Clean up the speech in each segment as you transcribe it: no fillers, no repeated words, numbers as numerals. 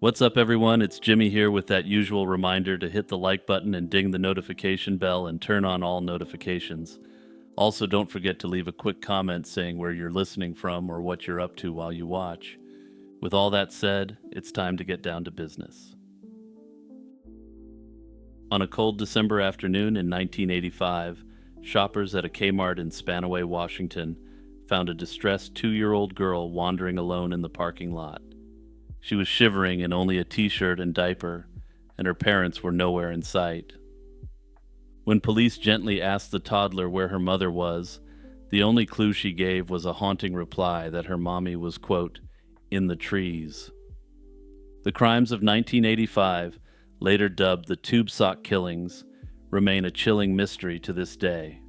What's up, everyone? It's Jimmy here with that usual reminder to hit the like button and ding the notification bell and turn on all notifications. Also, don't forget to leave a quick comment saying where you're listening from or what you're up to while you watch. With all that said, it's time to get down to business. On a cold December afternoon in 1985, shoppers at a Kmart in Spanaway, Washington, found a distressed 2-year-old girl wandering alone in the parking lot. She was shivering in only a t-shirt and diaper, and her parents were nowhere in sight. When police gently asked the toddler where her mother was, the only clue she gave was a haunting reply that her mommy was, quote, in the trees. The crimes of 1985, later dubbed the Tube Sock Killings, remain a chilling mystery to this day.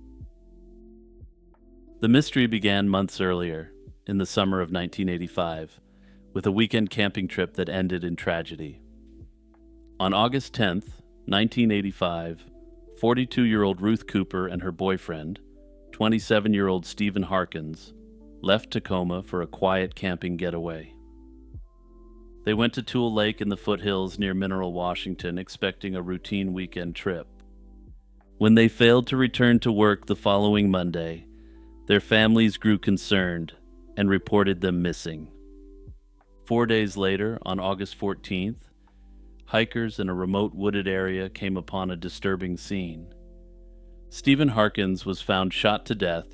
The mystery began months earlier, in the summer of 1985, with a weekend camping trip that ended in tragedy. On August 10th, 1985, 42-year-old Ruth Cooper and her boyfriend, 27-year-old Stephen Harkins, left Tacoma for a quiet camping getaway. They went to Tule Lake in the foothills near Mineral, Washington, expecting a routine weekend trip. When they failed to return to work the following Monday, their families grew concerned and reported them missing. 4 days later, on August 14th, hikers in a remote wooded area came upon a disturbing scene. Stephen Harkins was found shot to death,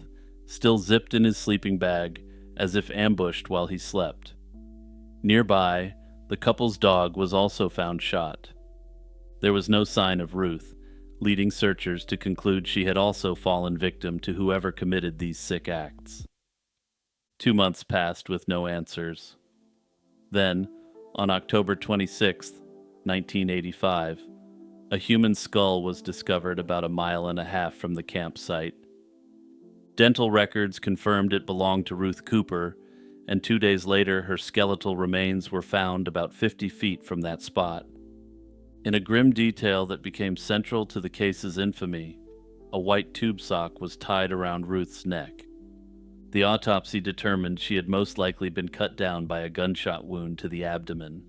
still zipped in his sleeping bag, as if ambushed while he slept. Nearby, the couple's dog was also found shot. There was no sign of Ruth, leading searchers to conclude she had also fallen victim to whoever committed these sick acts. 2 months passed with no answers. Then, on October 26, 1985, a human skull was discovered about 1.5 miles from the campsite. Dental records confirmed it belonged to Ruth Cooper, and 2 days later her skeletal remains were found about 50 feet from that spot. In a grim detail that became central to the case's infamy, a white tube sock was tied around Ruth's neck. The autopsy determined she had most likely been cut down by a gunshot wound to the abdomen.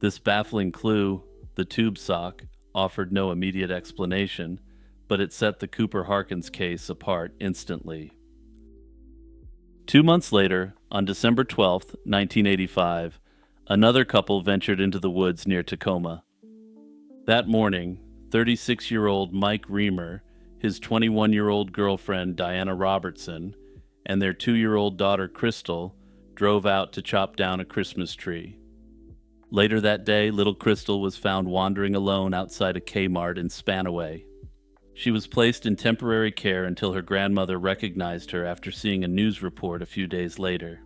This baffling clue, the tube sock, offered no immediate explanation, but it set the Cooper-Harkins case apart instantly. 2 months later, on December 12, 1985, another couple ventured into the woods near Tacoma. That morning, 36-year-old Mike Reamer, his 21-year-old girlfriend Diana Robertson, and their 2-year-old daughter Crystal drove out to chop down a Christmas tree. Later that day, little Crystal was found wandering alone outside a Kmart in Spanaway. She was placed in temporary care until her grandmother recognized her after seeing a news report a few days later.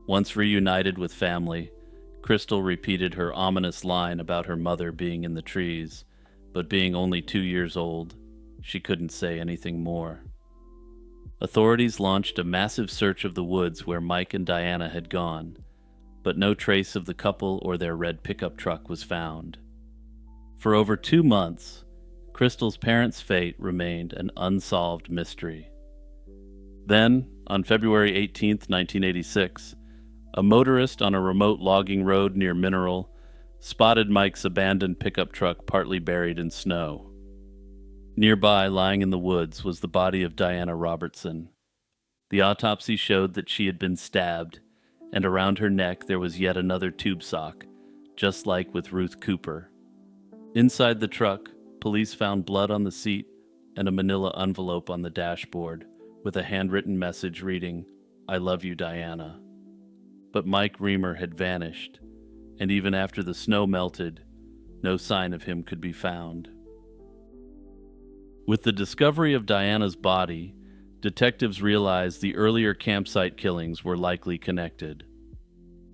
Once reunited with family, Crystal repeated her ominous line about her mother being in the trees, but being only 2 years old, she couldn't say anything more. Authorities launched a massive search of the woods where Mike and Diana had gone, but no trace of the couple or their red pickup truck was found. For over 2 months, Crystal's parents' fate remained an unsolved mystery. Then, on February 18, 1986, a motorist on a remote logging road near Mineral spotted Mike's abandoned pickup truck partly buried in snow. Nearby, lying in the woods, was the body of Diana Robertson. The autopsy showed that she had been stabbed, and around her neck there was yet another tube sock, just like with Ruth Cooper. Inside the truck, police found blood on the seat and a manila envelope on the dashboard, with a handwritten message reading, "I love you, Diana." But Mike Reamer had vanished, and even after the snow melted, no sign of him could be found. With the discovery of Diana's body, detectives realized the earlier campsite killings were likely connected.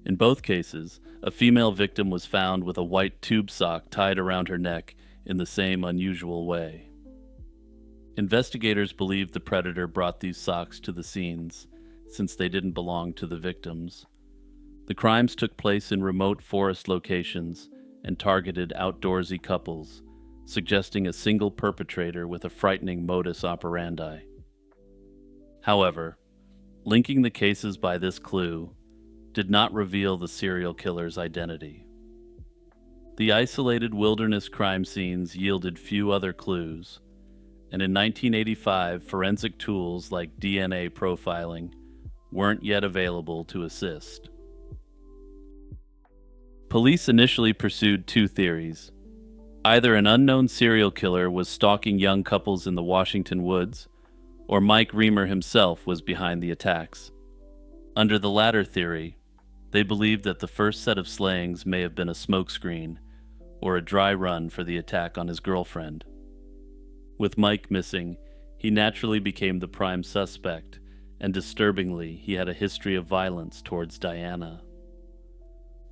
In both cases, a female victim was found with a white tube sock tied around her neck in the same unusual way. Investigators believed the predator brought these socks to the scenes, since they didn't belong to the victims. The crimes took place in remote forest locations and targeted outdoorsy couples, suggesting a single perpetrator with a frightening modus operandi. However, linking the cases by this clue did not reveal the serial killer's identity. The isolated wilderness crime scenes yielded few other clues, and in 1985, forensic tools like DNA profiling weren't yet available to assist. Police initially pursued two theories. Either an unknown serial killer was stalking young couples in the Washington woods, or Mike Reamer himself was behind the attacks. Under the latter theory, they believed that the first set of slayings may have been a smokescreen or a dry run for the attack on his girlfriend. With Mike missing, he naturally became the prime suspect, and disturbingly, he had a history of violence towards Diana.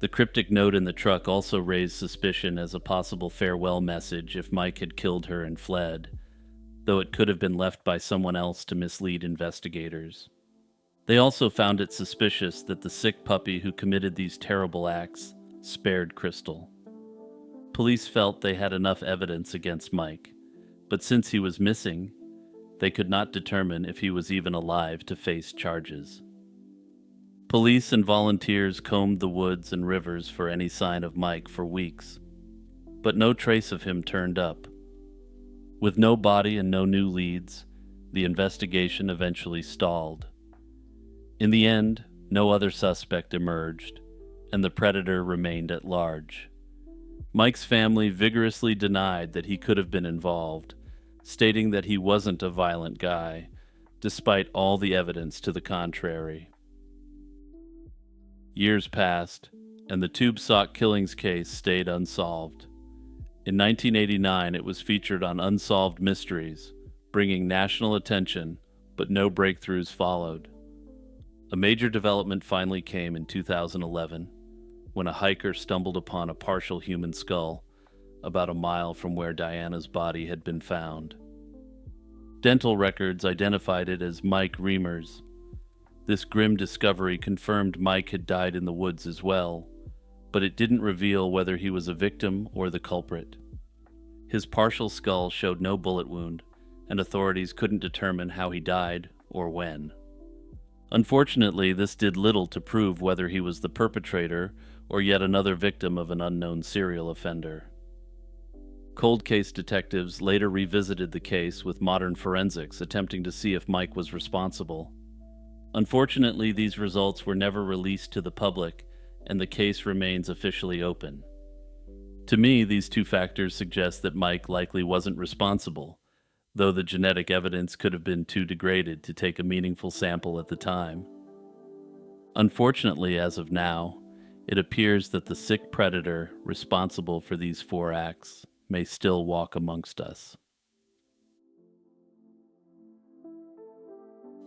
The cryptic note in the truck also raised suspicion as a possible farewell message if Mike had killed her and fled, though it could have been left by someone else to mislead investigators. They also found it suspicious that the sick puppy who committed these terrible acts spared Crystal. Police felt they had enough evidence against Mike, but since he was missing, they could not determine if he was even alive to face charges. Police and volunteers combed the woods and rivers for any sign of Mike for weeks, but no trace of him turned up. With no body and no new leads, the investigation eventually stalled. In the end, no other suspect emerged, and the predator remained at large. Mike's family vigorously denied that he could have been involved, stating that he wasn't a violent guy, despite all the evidence to the contrary. Years passed, and the Tube Sock killings case stayed unsolved. In 1989, it was featured on Unsolved Mysteries, bringing national attention, but no breakthroughs followed. A major development finally came in 2011, when a hiker stumbled upon a partial human skull about a mile from where Diana's body had been found. Dental records identified it as Mike Reamer's. This grim discovery confirmed Mike had died in the woods as well, but it didn't reveal whether he was a victim or the culprit. His partial skull showed no bullet wound, and authorities couldn't determine how he died or when. Unfortunately, this did little to prove whether he was the perpetrator or yet another victim of an unknown serial offender. Cold case detectives later revisited the case with modern forensics, attempting to see if Mike was responsible. Unfortunately, these results were never released to the public, and the case remains officially open. To me, these two factors suggest that Mike likely wasn't responsible, though the genetic evidence could have been too degraded to take a meaningful sample at the time. Unfortunately, as of now, it appears that the sick predator responsible for these four acts may still walk amongst us.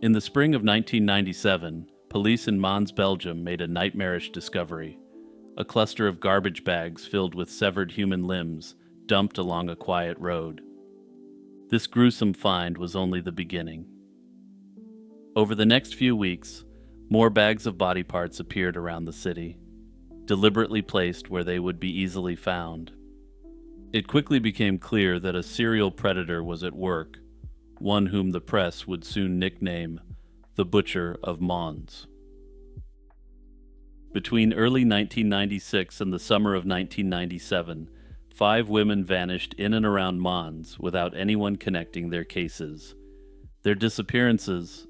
In the spring of 1997, police in Mons, Belgium made a nightmarish discovery: a cluster of garbage bags filled with severed human limbs dumped along a quiet road. This gruesome find was only the beginning. Over the next few weeks, more bags of body parts appeared around the city, deliberately placed where they would be easily found. It quickly became clear that a serial predator was at work, one whom the press would soon nickname the Butcher of Mons. Between early 1996 and the summer of 1997, 5 women vanished in and around Mons without anyone connecting their cases. Their disappearances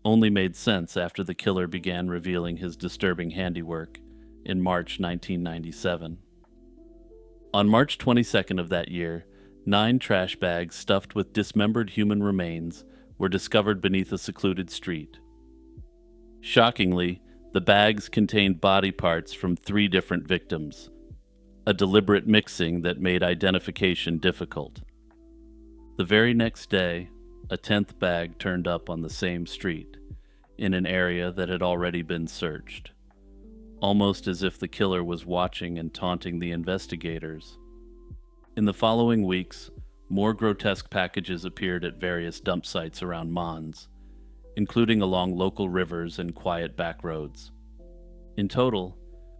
only made sense after the killer began revealing his disturbing handiwork in March 1997. On March 22nd of that year, 9 trash bags stuffed with dismembered human remains were discovered beneath a secluded street. Shockingly, the bags contained body parts from 3 different victims, a deliberate mixing that made identification difficult. The very next day, a 10th bag turned up on the same street, in an area that had already been searched, almost as if the killer was watching and taunting the investigators. In the following weeks, more grotesque packages appeared at various dump sites around Mons, including along local rivers and quiet back roads. In total,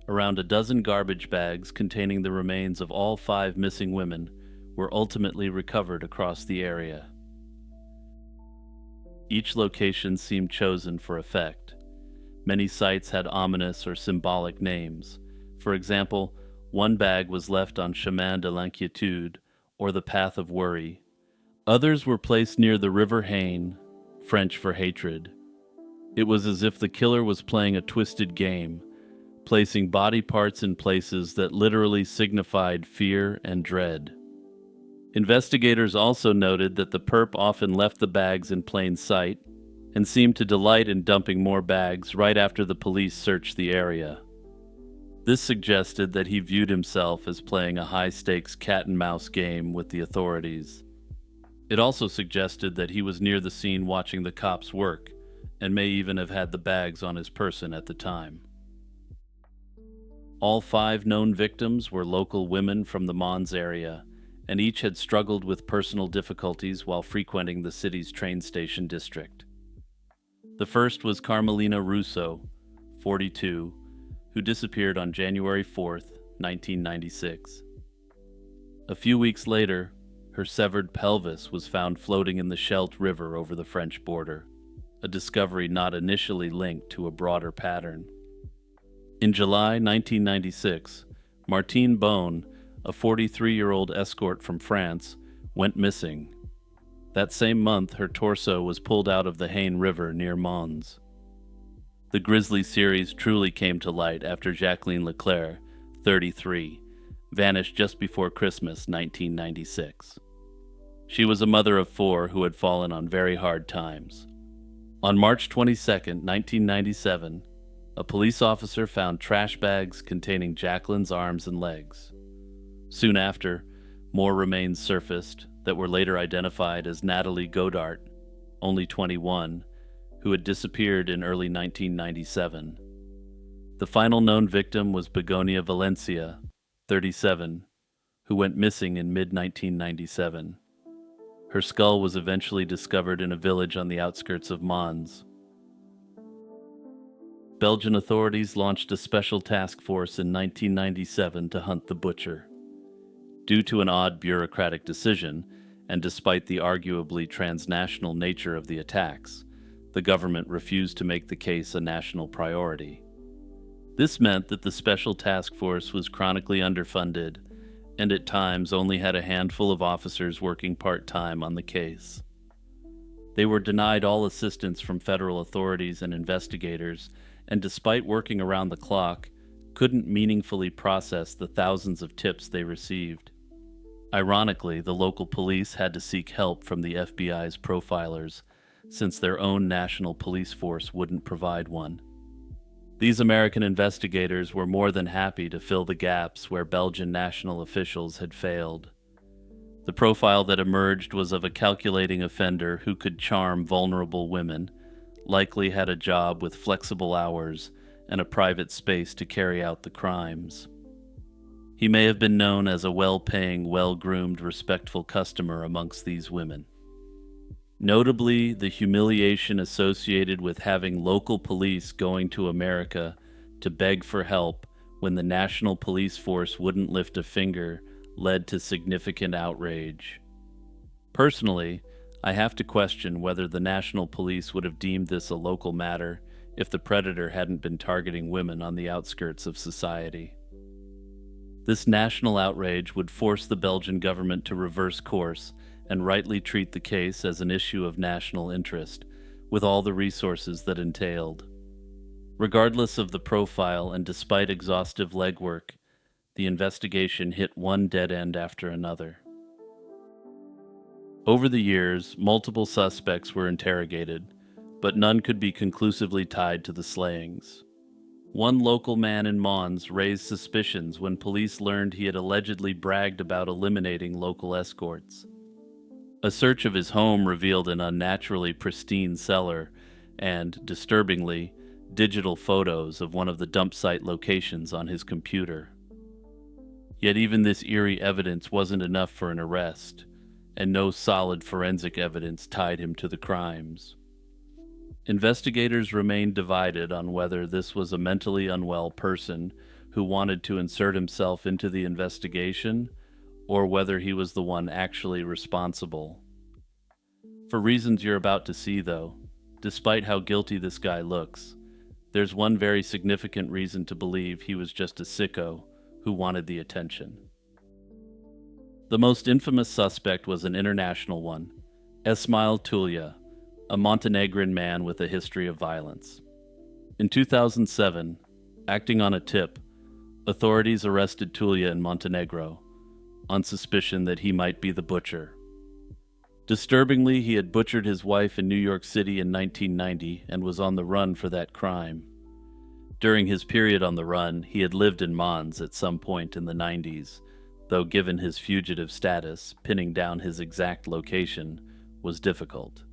around a dozen garbage bags containing the remains of all 5 missing women were ultimately recovered across the area. Each location seemed chosen for effect. Many sites had ominous or symbolic names. For example, One bag was left on Chemin de l'Inquiétude, or the Path of Worry. Others were placed near the River Haine, French for hatred. It was as if the killer was playing a twisted game, placing body parts in places that literally signified fear and dread. Investigators also noted that the perp often left the bags in plain sight and seemed to delight in dumping more bags right after the police searched the area. This suggested that he viewed himself as playing a high-stakes cat-and-mouse game with the authorities. It also suggested that he was near the scene watching the cops work, and may even have had the bags on his person at the time. All 5 known victims were local women from the Mons area, and each had struggled with personal difficulties while frequenting the city's train station district. The first was Carmelina Russo, 42, who disappeared on January 4th, 1996. A few weeks later, her severed pelvis was found floating in the Scheldt River over the French border, a discovery not initially linked to a broader pattern. In July 1996, Martine Bone, a 43-year-old escort from France, went missing. That same month, her torso was pulled out of the Haine River near Mons. The grisly series truly came to light after Jacqueline Leclerc, 33, vanished just before Christmas 1996. She was a mother of 4 who had fallen on very hard times. On March 22, 1997, a police officer found trash bags containing Jacqueline's arms and legs. Soon after, more remains surfaced that were later identified as Natalie Godart, only 21, who had disappeared in early 1997. The final known victim was Begonia Valencia, 37, who went missing in mid-1997. Her skull was eventually discovered in a village on the outskirts of Mons. Belgian authorities launched a special task force in 1997 to hunt the butcher. Due to an odd bureaucratic decision, and despite the arguably transnational nature of the attacks, the government refused to make the case a national priority. This meant that the special task force was chronically underfunded, and at times only had a handful of officers working part-time on the case. They were denied all assistance from federal authorities and investigators, and despite working around the clock, couldn't meaningfully process the thousands of tips they received. Ironically, the local police had to seek help from the FBI's profilers, since their own national police force wouldn't provide one. These American investigators were more than happy to fill the gaps where Belgian national officials had failed. The profile that emerged was of a calculating offender who could charm vulnerable women, likely had a job with flexible hours and a private space to carry out the crimes. He may have been known as a well-paying, well-groomed, respectful customer amongst these women. Notably, the humiliation associated with having local police going to America to beg for help when the national police force wouldn't lift a finger led to significant outrage. Personally, I have to question whether the national police would have deemed this a local matter if the predator hadn't been targeting women on the outskirts of society. This national outrage would force the Belgian government to reverse course and rightly treat the case as an issue of national interest, with all the resources that entailed. Regardless of the profile and despite exhaustive legwork, the investigation hit one dead end after another. Over the years, multiple suspects were interrogated, but none could be conclusively tied to the slayings. One local man in Mons raised suspicions when police learned he had allegedly bragged about eliminating local escorts. A search of his home revealed an unnaturally pristine cellar and, disturbingly, digital photos of one of the dump site locations on his computer. Yet even this eerie evidence wasn't enough for an arrest, and no solid forensic evidence tied him to the crimes. Investigators remained divided on whether this was a mentally unwell person who wanted to insert himself into the investigation, or whether he was the one actually responsible. For reasons you're about to see, though, despite how guilty this guy looks, there's one very significant reason to believe he was just a sicko who wanted the attention. The most infamous suspect was an international one, Esmail Tullia, a Montenegrin man with a history of violence. In 2007, acting on a tip, authorities arrested Tullia in Montenegro on suspicion that he might be the butcher. Disturbingly, he had butchered his wife in New York City in 1990 and was on the run for that crime. During his period on the run, he had lived in Mons at some point in the 90s, though given his fugitive status, pinning down his exact location was difficult.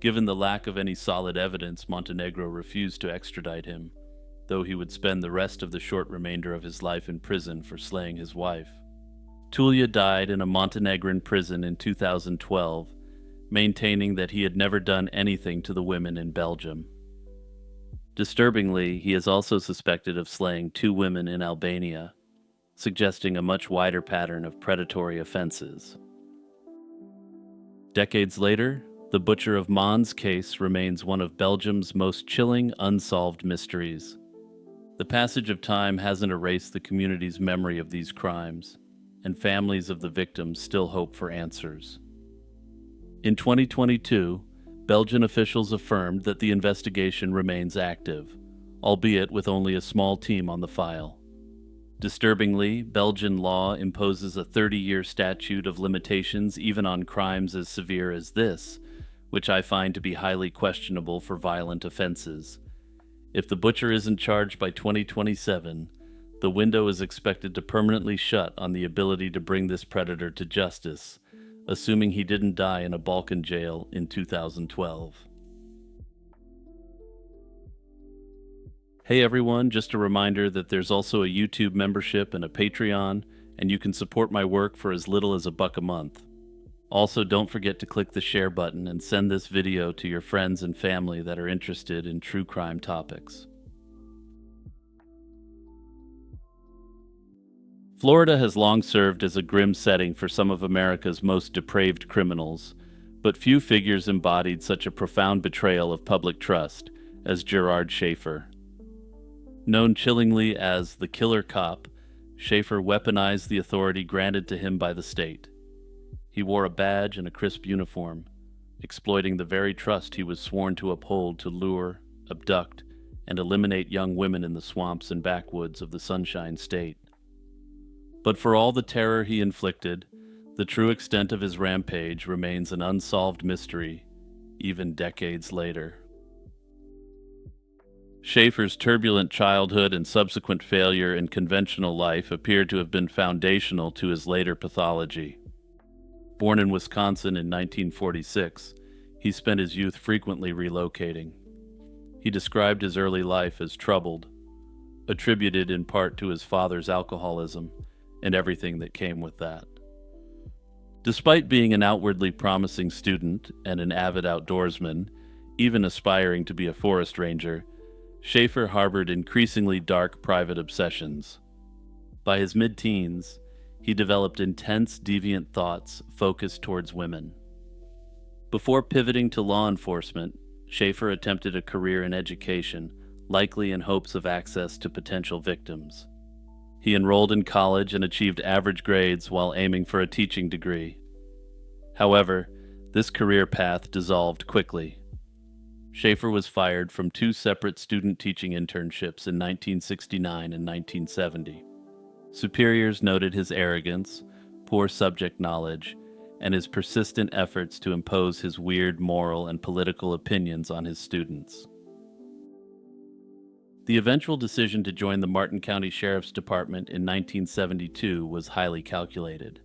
Given the lack of any solid evidence, Montenegro refused to extradite him, though he would spend the rest of the short remainder of his life in prison for slaying his wife. Tullia died in a Montenegrin prison in 2012, maintaining that he had never done anything to the women in Belgium. Disturbingly, he is also suspected of slaying 2 women in Albania, suggesting a much wider pattern of predatory offenses. Decades later, the Butcher of Mons case remains one of Belgium's most chilling unsolved mysteries. The passage of time hasn't erased the community's memory of these crimes, and families of the victims still hope for answers. In 2022, Belgian officials affirmed that the investigation remains active, albeit with only a small team on the file. Disturbingly, Belgian law imposes a 30-year statute of limitations even on crimes as severe as this, which I find to be highly questionable for violent offenses. If the butcher isn't charged by 2027, the window is expected to permanently shut on the ability to bring this predator to justice, assuming he didn't die in a Balkan jail in 2012. Hey everyone, just a reminder that there's also a YouTube membership and a Patreon, and you can support my work for as little as $1 a month. Also, don't forget to click the share button and send this video to your friends and family that are interested in true crime topics. Florida has long served as a grim setting for some of America's most depraved criminals, but few figures embodied such a profound betrayal of public trust as Gerard Schaefer. Known chillingly as the Killer Cop, Schaefer weaponized the authority granted to him by the state. He wore a badge and a crisp uniform, exploiting the very trust he was sworn to uphold to lure, abduct, and eliminate young women in the swamps and backwoods of the Sunshine State. But for all the terror he inflicted, the true extent of his rampage remains an unsolved mystery, even decades later. Schaefer's turbulent childhood and subsequent failure in conventional life appear to have been foundational to his later pathology. Born in Wisconsin in 1946, he spent his youth frequently relocating. He described his early life as troubled, attributed in part to his father's alcoholism and everything that came with that. Despite being an outwardly promising student and an avid outdoorsman, even aspiring to be a forest ranger, Schaefer harbored increasingly dark private obsessions. By his mid-teens, he developed intense, deviant thoughts focused towards women. Before pivoting to law enforcement, Schaefer attempted a career in education, likely in hopes of access to potential victims. He enrolled in college and achieved average grades while aiming for a teaching degree. However, this career path dissolved quickly. Schaefer was fired from 2 separate student teaching internships in 1969 and 1970. Superiors noted his arrogance, poor subject knowledge, and his persistent efforts to impose his weird moral and political opinions on his students. The eventual decision to join the Martin County Sheriff's Department in 1972 was highly calculated.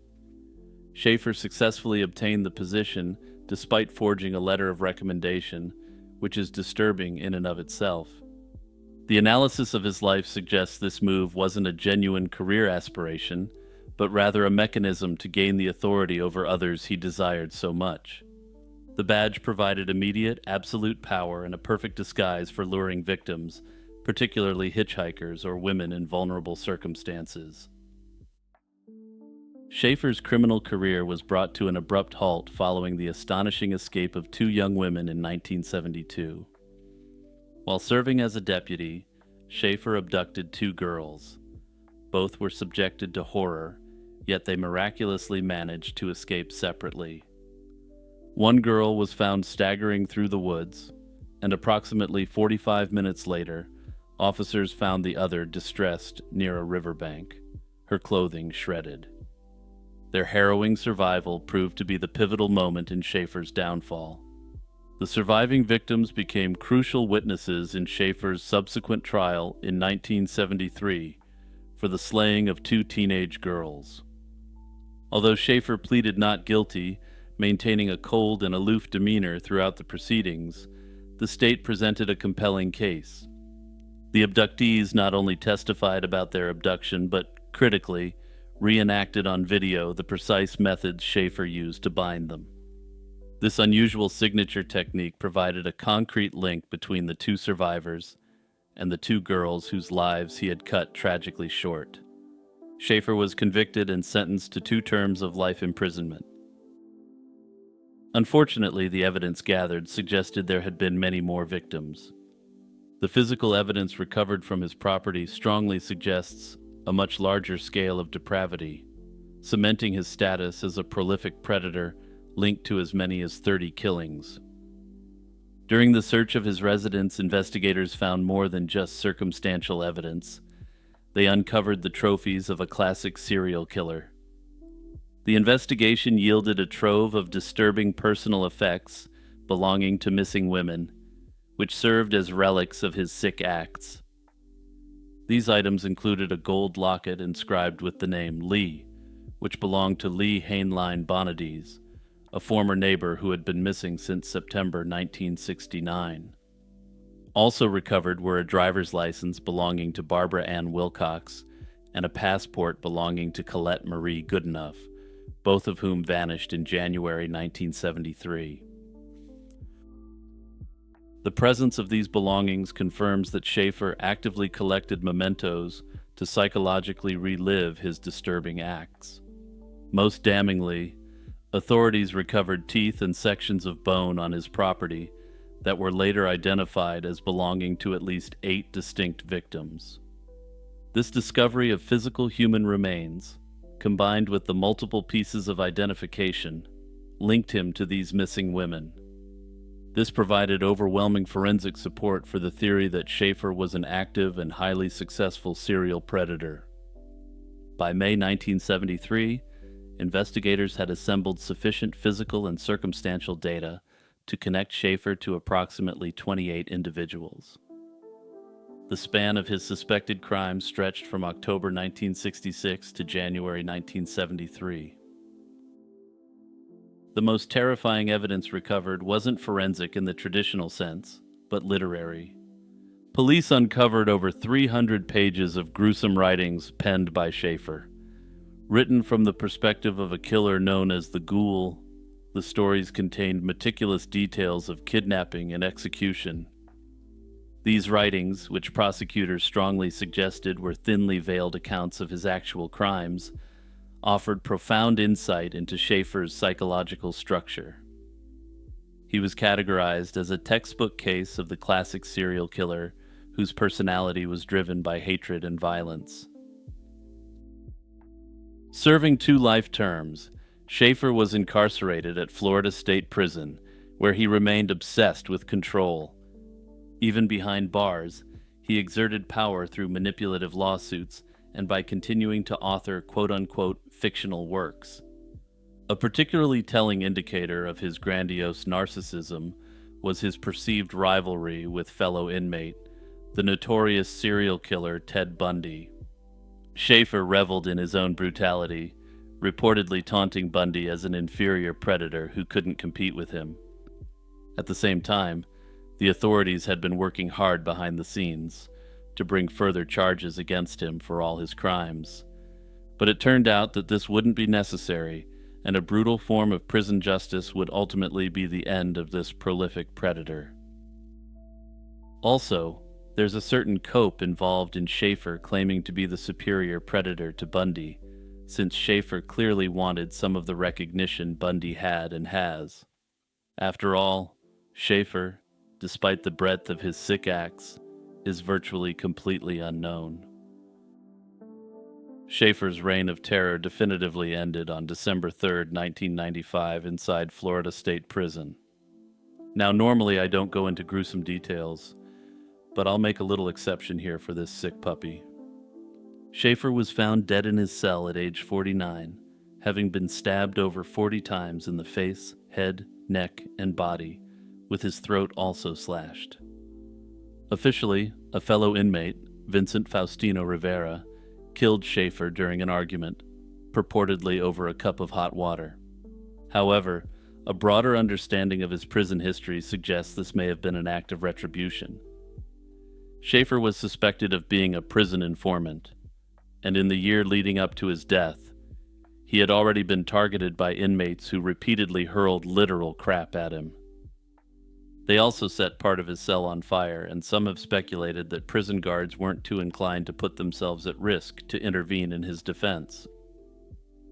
Schaefer successfully obtained the position despite forging a letter of recommendation, which is disturbing in and of itself. The analysis of his life suggests this move wasn't a genuine career aspiration, but rather a mechanism to gain the authority over others he desired so much. The badge provided immediate, absolute power and a perfect disguise for luring victims, particularly hitchhikers or women in vulnerable circumstances. Schaefer's criminal career was brought to an abrupt halt following the astonishing escape of 2 young women in 1972. While serving as a deputy, Schaefer abducted 2 girls. both were subjected to horror, yet they miraculously managed to escape separately. One girl was found staggering through the woods, and approximately 45 minutes later, officers found the other distressed near a riverbank, her clothing shredded. Their harrowing survival proved to be the pivotal moment in Schaefer's downfall. The surviving victims became crucial witnesses in Schaefer's subsequent trial in 1973 for the slaying of two teenage girls. Although Schaefer pleaded not guilty, maintaining a cold and aloof demeanor throughout the proceedings, the state presented a compelling case. The abductees not only testified about their abduction, but critically reenacted on video the precise methods Schaefer used to bind them. This unusual signature technique provided a concrete link between the two survivors and the two girls whose lives he had cut tragically short. Schaefer was convicted and sentenced to 2 terms of life imprisonment. Unfortunately, the evidence gathered suggested there had been many more victims. The physical evidence recovered from his property strongly suggests a much larger scale of depravity, cementing his status as a prolific predator linked to as many as 30 killings. During the search of his residence, investigators found more than just circumstantial evidence. They uncovered the trophies of a classic serial killer. The investigation yielded a trove of disturbing personal effects belonging to missing women, which served as relics of his sick acts. These items included a gold locket inscribed with the name Lee, which belonged to Lee Hainline Bonadies, a former neighbor who had been missing since September 1969. Also recovered were a driver's license belonging to Barbara Ann Wilcox and a passport belonging to Colette Marie Goodenough, both of whom vanished in January 1973. The presence of these belongings confirms that Schaefer actively collected mementos to psychologically relive his disturbing acts. Most damningly, authorities recovered teeth and sections of bone on his property that were later identified as belonging to at least 8 distinct victims. This discovery of physical human remains, combined with the multiple pieces of identification, linked him to these missing women. This provided overwhelming forensic support for the theory that Schaefer was an active and highly successful serial predator. By May 1973, investigators had assembled sufficient physical and circumstantial data to connect Schaefer to approximately 28 individuals. The span of his suspected crimes stretched from October 1966 to January 1973. The most terrifying evidence recovered wasn't forensic in the traditional sense, but literary. Police uncovered over 300 pages of gruesome writings penned by Schaefer. Written from the perspective of a killer known as the Ghoul, the stories contained meticulous details of kidnapping and execution. These writings, which prosecutors strongly suggested were thinly veiled accounts of his actual crimes, offered profound insight into Schaefer's psychological structure. He was categorized as a textbook case of the classic serial killer whose personality was driven by hatred and violence. Serving 2 life terms, Schaefer was incarcerated at Florida State Prison, where he remained obsessed with control. Even behind bars, he exerted power through manipulative lawsuits and by continuing to author quote-unquote fictional works. A particularly telling indicator of his grandiose narcissism was his perceived rivalry with fellow inmate, the notorious serial killer Ted Bundy. Schaefer reveled in his own brutality, reportedly taunting Bundy as an inferior predator who couldn't compete with him. At the same time, the authorities had been working hard behind the scenes to bring further charges against him for all his crimes. But it turned out that this wouldn't be necessary, and a brutal form of prison justice would ultimately be the end of this prolific predator. Also, there's a certain cope involved in Schaefer claiming to be the superior predator to Bundy, since Schaefer clearly wanted some of the recognition Bundy had and has. After all, Schaefer, despite the breadth of his sick acts, is virtually completely unknown. Schaefer's reign of terror definitively ended on December 3rd, 1995, inside Florida State Prison. Now, normally I don't go into gruesome details, but I'll make a little exception here for this sick puppy. Schaefer was found dead in his cell at age 49, having been stabbed over 40 times in the face, head, neck, and body, with his throat also slashed. Officially, a fellow inmate, Vincent Faustino Rivera, killed Schaefer during an argument, purportedly over a cup of hot water. However, a broader understanding of his prison history suggests this may have been an act of retribution. Schaefer was suspected of being a prison informant, and in the year leading up to his death, he had already been targeted by inmates who repeatedly hurled literal crap at him. They also set part of his cell on fire, and some have speculated that prison guards weren't too inclined to put themselves at risk to intervene in his defense.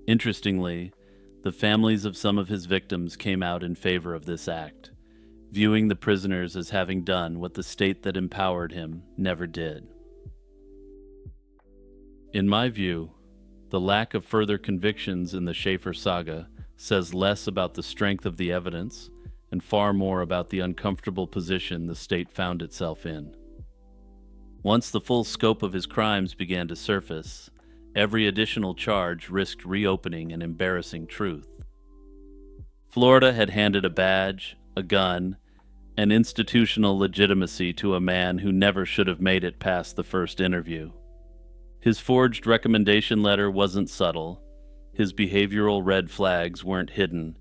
Interestingly, the families of some of his victims came out in favor of this act, viewing the prisoners as having done what the state that empowered him never did. In my view, the lack of further convictions in the Schaefer saga says less about the strength of the evidence and far more about the uncomfortable position the state found itself in. Once the full scope of his crimes began to surface, every additional charge risked reopening an embarrassing truth. Florida had handed a badge, a gun, and institutional legitimacy to a man who never should have made it past the first interview. His forged recommendation letter wasn't subtle, his behavioral red flags weren't hidden,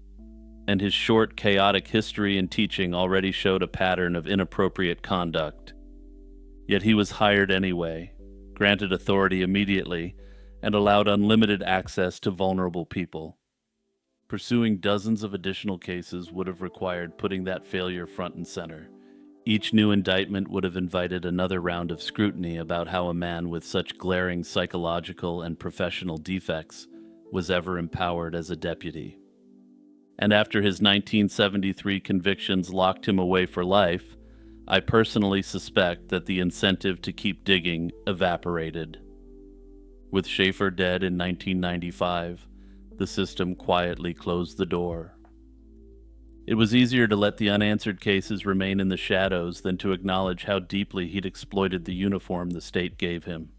and his short, chaotic history and teaching already showed a pattern of inappropriate conduct. Yet he was hired anyway, granted authority immediately, and allowed unlimited access to vulnerable people. Pursuing dozens of additional cases would have required putting that failure front and center. Each new indictment would have invited another round of scrutiny about how a man with such glaring psychological and professional defects was ever empowered as a deputy. And after his 1973 convictions locked him away for life, I personally suspect that the incentive to keep digging evaporated. With Schaefer dead in 1995, the system quietly closed the door. It was easier to let the unanswered cases remain in the shadows than to acknowledge how deeply he'd exploited the uniform the state gave him.